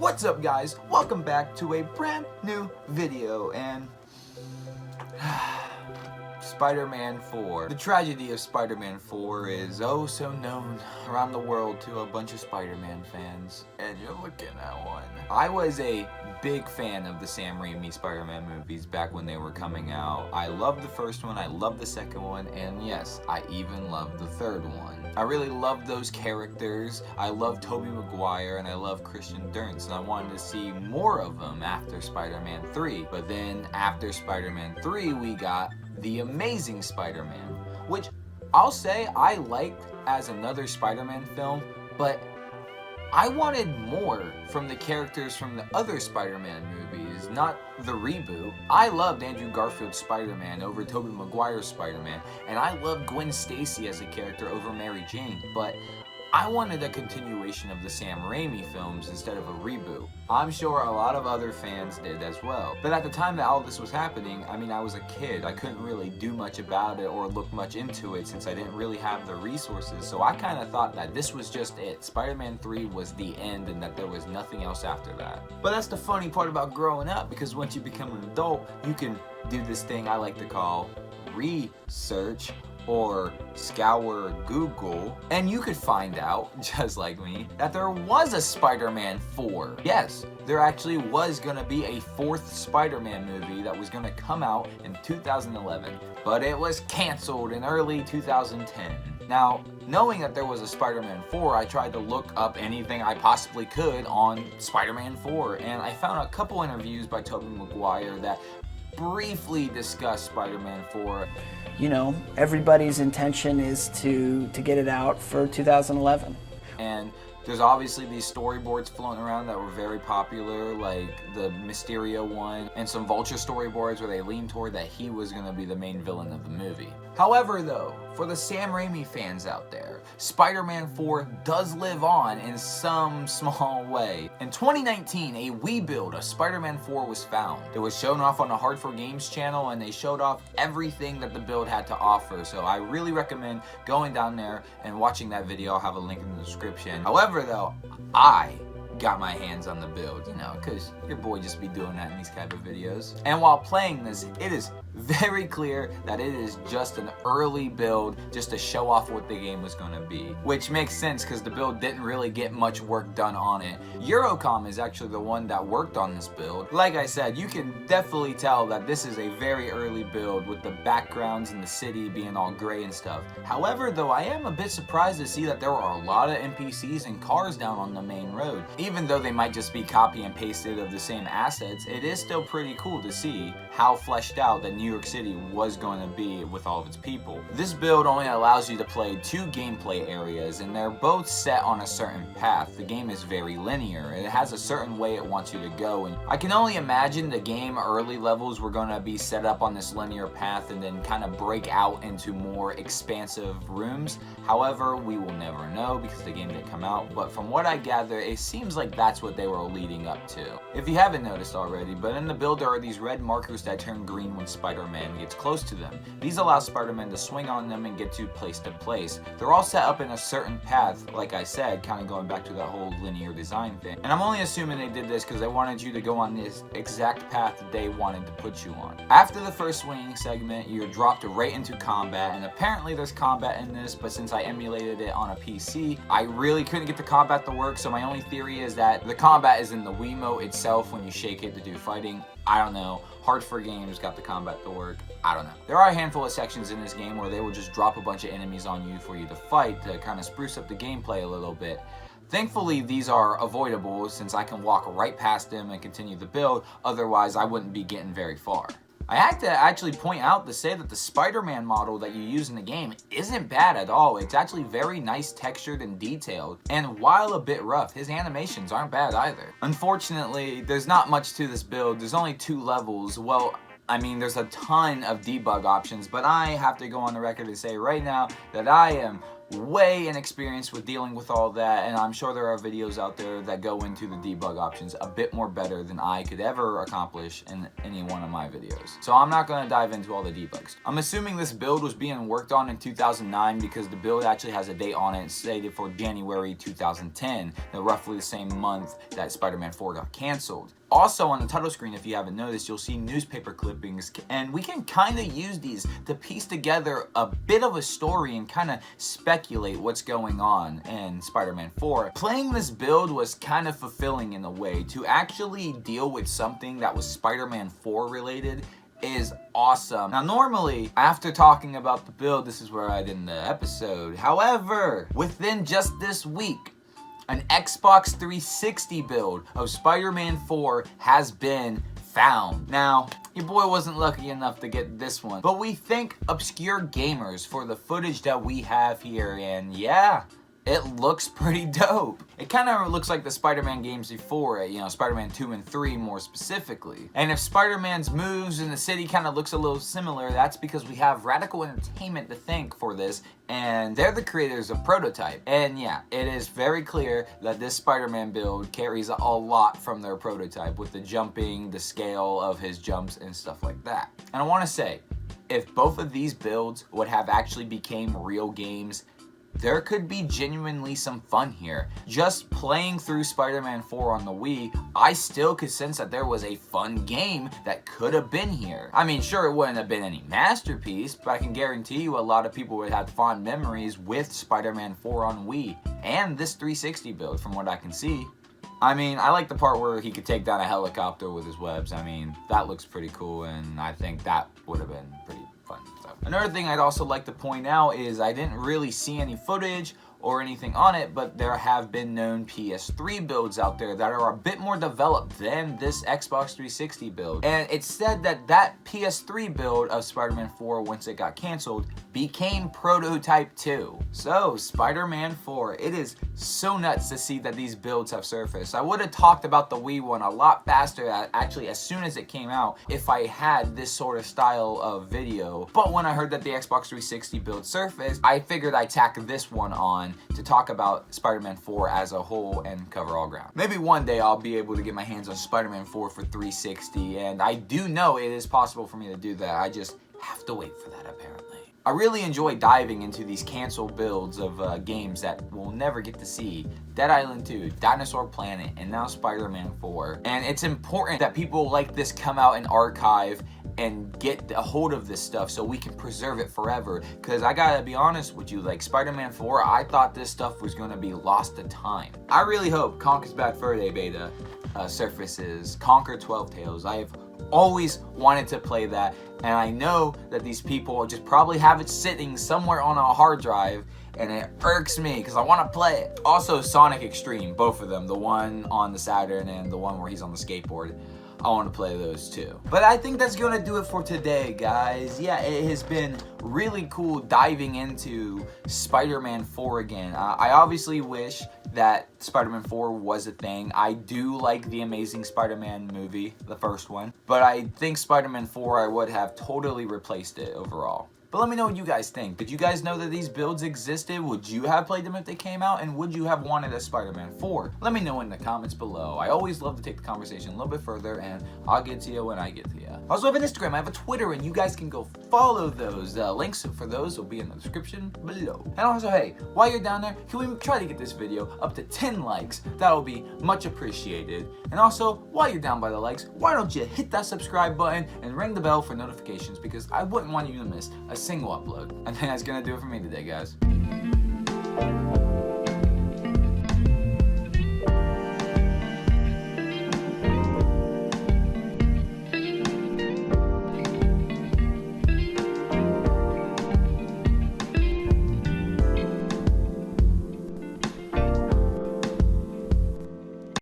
What's up, guys? Welcome back to a brand new video, and Spider-Man 4. The tragedy of Spider-Man 4 is oh so known around the world to a bunch of Spider-Man fans, and you're looking at one. I was a big fan of the Sam Raimi Spider-Man movies back when they were coming out. I loved the first one, I loved the second one, and yes, I even loved the third one. I really loved those characters. I loved Tobey Maguire and I loved Christian Dunst, and I wanted to see more of them after Spider-Man 3. But then after Spider-Man 3, we got The Amazing Spider-Man, which I'll say I liked as another Spider-Man film, but I wanted more from the characters from the other Spider-Man movies, not the reboot. I loved Andrew Garfield's Spider-Man over Tobey Maguire's Spider-Man, and I loved Gwen Stacy as a character over Mary Jane, but I wanted a continuation of the Sam Raimi films instead of a reboot. I'm sure a lot of other fans did as well. But at the time that all this was happening, I was a kid. I couldn't really do much about it or look much into it since I didn't really have the resources. So I kind of thought that this was just it. Spider-Man 3 was the end and that there was nothing else after that. But that's the funny part about growing up, because once you become an adult, you can do this thing I like to call research, or scour Google, and you could find out, just like me, that there was a Spider-Man 4. Yes, there actually was gonna be a fourth Spider-Man movie that was gonna come out in 2011, but it was canceled in early 2010. Now, knowing that there was a Spider-Man 4, I tried to look up anything I possibly could on Spider-Man 4, and I found a couple interviews by Tobey Maguire that briefly discussed Spider-Man 4. You know, everybody's intention is to get it out for 2011. And there's obviously these storyboards floating around that were very popular, like the Mysterio one, and some Vulture storyboards where they leaned toward that he was going to be the main villain of the movie. However, though, for the Sam Raimi fans out there, Spider-Man 4 does live on in some small way. In 2019, a Wii build of Spider-Man 4 was found. It was shown off on the Hard for Games channel, and they showed off everything that the build had to offer. So I really recommend going down there and watching that video. I'll have a link in the description. However, though, I got my hands on the build, because your boy just be doing that in these type of videos. And while playing this, it is very clear that it is just an early build just to show off what the game was going to be, which makes sense because the build didn't really get much work done on it. Eurocom is actually the one that worked on this build. Like I said, you can definitely tell that this is a very early build with the backgrounds in the city being all gray and stuff. However, though, I am a bit surprised to see that there are a lot of NPCs and cars down on the main road. Even though they might just be copy and pasted of the same assets, it is still pretty cool to see how fleshed out that New York City was going to be with all of its people. This build only allows you to play 2 gameplay areas, and they're both set on a certain path. The game is very linear. It has a certain way it wants you to go, and I can only imagine the game early levels were going to be set up on this linear path and then kind of break out into more expansive rooms. However, we will never know because the game didn't come out, but from what I gather, it seems like that's what they were leading up to. If you haven't noticed already, but in the build there are these red markers that turn green when Spider-Man gets close to them. These allow Spider-Man to swing on them and get to place. They're all set up in a certain path, like I said, kind of going back to that whole linear design thing. And I'm only assuming they did this because they wanted you to go on this exact path that they wanted to put you on. After the first swinging segment, you're dropped right into combat, and apparently there's combat in this, but since I emulated it on a PC, I really couldn't get the combat to work, so my only theory is that the combat is in the Wiimote itself when you shake it to do fighting. I don't know. Hard for Games got the combat to work. I don't know. There are a handful of sections in this game where they will just drop a bunch of enemies on you for you to fight to kind of spruce up the gameplay a little bit. Thankfully, these are avoidable since I can walk right past them and continue the build, otherwise I wouldn't be getting very far. I have to actually point out to say that the Spider-Man model that you use in the game isn't bad at all. It's actually very nice textured and detailed, and while a bit rough, his animations aren't bad either. Unfortunately, there's not much to this build. There's only 2 levels. Well, there's a ton of debug options, but I have to go on the record to say right now that I am way inexperienced with dealing with all that, and I'm sure there are videos out there that go into the debug options a bit more better than I could ever accomplish in any one of my videos. So I'm not going to dive into all the debugs. I'm assuming this build was being worked on in 2009 because the build actually has a date on it stated for January 2010, roughly the same month that Spider-Man 4 got canceled. Also on the title screen, if you haven't noticed, you'll see newspaper clippings, and we can kind of use these to piece together a bit of a story and kind of speculate what's going on in Spider-Man 4. Playing this build was kind of fulfilling in a way. To actually deal with something that was Spider-Man 4 related is awesome. Now normally, after talking about the build, this is where I'd end the episode. However, within just this week, an Xbox 360 build of Spider-Man 4 has been found. Now, your boy wasn't lucky enough to get this one, but we thank Obscure Gamers for the footage that we have here, and yeah, it looks pretty dope. It kind of looks like the Spider-Man games before it, you know, Spider-Man 2 and 3 more specifically. And if Spider-Man's moves in the city kind of looks a little similar, that's because we have Radical Entertainment to thank for this, and they're the creators of Prototype. And yeah, it is very clear that this Spider-Man build carries a lot from their Prototype with the jumping, the scale of his jumps, and stuff like that. And I want to say, if both of these builds would have actually became real games, there could be genuinely some fun here. Just playing through Spider-Man 4 on the Wii, I still could sense that there was a fun game that could have been here. I mean, sure, it wouldn't have been any masterpiece, but I can guarantee you a lot of people would have fond memories with Spider-Man 4 on Wii and this 360 build from what I can see. I mean, I like the part where he could take down a helicopter with his webs. I mean, that looks pretty cool, and I think that would have been pretty fun. So, another thing I'd also like to point out is I didn't really see any footage or anything on it, but there have been known PS3 builds out there that are a bit more developed than this Xbox 360 build. And it's said that that PS3 build of Spider-Man 4, once it got canceled, became Prototype 2. So, Spider-Man 4, it is so nuts to see that these builds have surfaced. I would have talked about the Wii one a lot faster, actually, as soon as it came out, if I had this sort of style of video. But when I heard that the Xbox 360 build surfaced, I figured I'd tack this one on to talk about Spider-Man 4 as a whole and cover all ground. Maybe one day I'll be able to get my hands on Spider-Man 4 for 360, and I do know it is possible for me to do that. I just have to wait for that, apparently. I really enjoy diving into these canceled builds of games that we'll never get to see. Dead Island 2, Dinosaur Planet, and now Spider-Man 4. And it's important that people like this come out and archive and get a hold of this stuff so we can preserve it forever. Because I gotta be honest with you, like Spider-Man 4, I thought this stuff was gonna be lost to time. I really hope Conker's Bad Fur Day beta surfaces Conker 12 Tales. I have always wanted to play that, and I know that these people just probably have it sitting somewhere on a hard drive, and it irks me because I want to play it. Also, Sonic Extreme, both of them, the one on the Saturn and the one where he's on the skateboard. I want to play those too. But I think that's going to do it for today, guys. Yeah, it has been really cool diving into Spider-Man 4 again. I obviously wish that Spider-Man 4 was a thing. I do like the Amazing Spider-Man movie, the first one. But I think Spider-Man 4, I would have totally replaced it overall. But let me know what you guys think. Did you guys know that these builds existed? Would you have played them if they came out? And would you have wanted a Spider-Man 4? Let me know in the comments below. I always love to take the conversation a little bit further, and I'll get to you when I get to you. I also have an Instagram, I have a Twitter, and you guys can go follow those. Links for those will be in the description below. And also, hey, while you're down there, can we try to get this video up to 10 likes? That will be much appreciated. And also, while you're down by the likes, why don't you hit that subscribe button and ring the bell for notifications, because I wouldn't want you to miss a single upload. I think that's gonna do it for me today, guys.